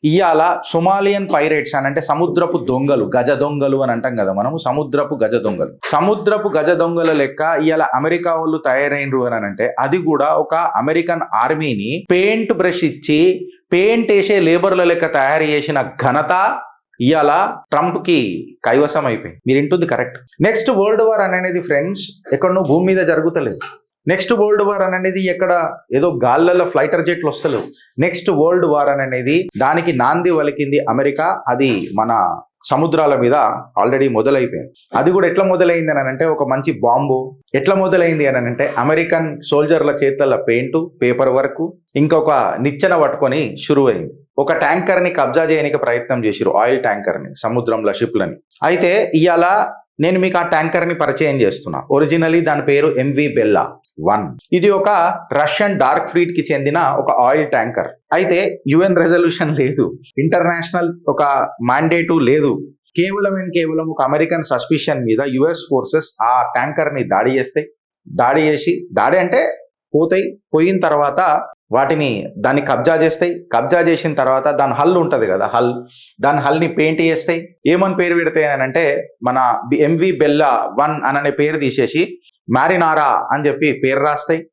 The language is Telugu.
ఇవాళ సొమాలియన్ పైరేట్స్ అని అంటే సముద్రపు దొంగలు, గజ దొంగలు అని అంటాం కదా మనము, సముద్రపు గజ దొంగల లెక్క ఇవాళ అమెరికా వాళ్ళు తయారైనరు అని అంటే అది కూడా ఒక అమెరికన్ ఆర్మీని పెయింట్ బ్రష్ ఇచ్చి పెయింట్ వేసే లేబర్ల లెక్క తయారు చేసిన ఘనత ఇవాళ ట్రంప్ కి కైవసం అయిపోయింది. మీరు ఇంటుంది కరెక్ట్. నెక్స్ట్ వరల్డ్ వార్ అనేది ఫ్రెండ్స్ ఎక్కడనో భూమి మీద జరుగుతలేదు. నెక్స్ట్ వరల్డ్ వార్ అనేది ఎక్కడ ఏదో గాళ్ళల్లో ఫ్లైటర్ జెట్లు వస్తలేవు. నెక్స్ట్ వరల్డ్ వార్ అనేది దానికి నాంది వలికింది అమెరికా. అది మన సముద్రాల మీద ఆల్రెడీ మొదలైపోయింది. అది కూడా ఎట్లా మొదలైంది అని అంటే ఒక మంచి బాంబు. ఎట్లా మొదలైంది అని అంటే అమెరికన్ సోల్జర్ల చేతుల పెయింట్, పేపర్ వర్క్, ఇంకొక నిచ్చెన పట్టుకొని షురువైంది. ఒక ట్యాంకర్ ని కబ్జా చేయడానికి ప్రయత్నం చేసిరు, ఆయిల్ ట్యాంకర్ ని, సముద్రంలో షిప్లని. అయితే ఇవాళ నేను మీకు ఆ ట్యాంకర్ ని పరిచయం చేస్తున్నా. ఒరిజినలీ దాని పేరు MV Bella 1. ఇది ఒక రష్యన్ డార్క్ ఫ్లీట్ కి చెందిన ఒక ఆయిల్ ట్యాంకర్. అయితే UN రెజల్యూషన్ లేదు, ఇంటర్నేషనల్ ఒక మ్యాండేటు లేదు. కేవలం ఒక అమెరికన్ సస్పిషన్ మీద US ఫోర్సెస్ ఆ ట్యాంకర్ ని దాడి అంటే పోయిన తర్వాత దాన్ని కబ్జా చేస్తాయి. కబ్జా చేసిన తర్వాత దాని హల్ ఉంటది కదా, దాని హల్ని పెయింట్ చేస్తాయి. ఏమని పేరు పెడతాయి అని అంటే మన MV Bella 1 అనే పేరు తీసేసి మ్యారినారా అని చెప్పి పేరు రాస్తాయి.